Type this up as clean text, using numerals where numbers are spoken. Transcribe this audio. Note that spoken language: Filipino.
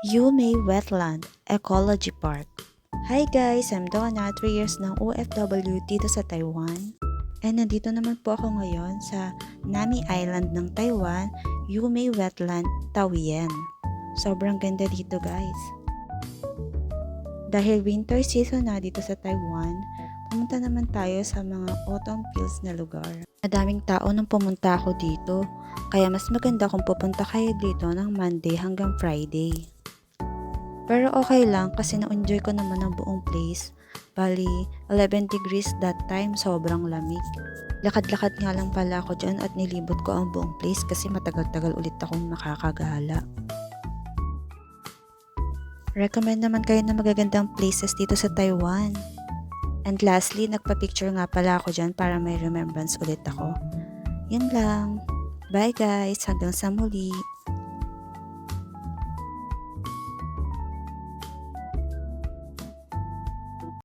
Yumei Wetland Ecology Park. Hi guys! I'm Donna, 3 years ng OFW dito sa Taiwan. And nandito naman po ako ngayon sa Nami Island ng Taiwan, Yumei Wetland, Taoyuan. Sobrang ganda dito guys. Dahil winter season na dito sa Taiwan, pumunta naman tayo sa mga autumn fields na lugar. Madaming tao nang pumunta ako dito, kaya mas maganda kung pupunta kayo dito ng Monday hanggang Friday. Pero okay lang kasi na-enjoy ko naman ang buong place. Bali, 11 degrees that time, sobrang lamig. Lakad-lakad nga lang pala ako dyan at nilibot ko ang buong place kasi matagal-tagal ulit akong nakakagala. Recommend naman kayo ng magagandang places dito sa Taiwan. And lastly, nagpa-picture nga pala ako dyan para may remembrance ulit ako. Yun lang. Bye guys! Hanggang sa muli!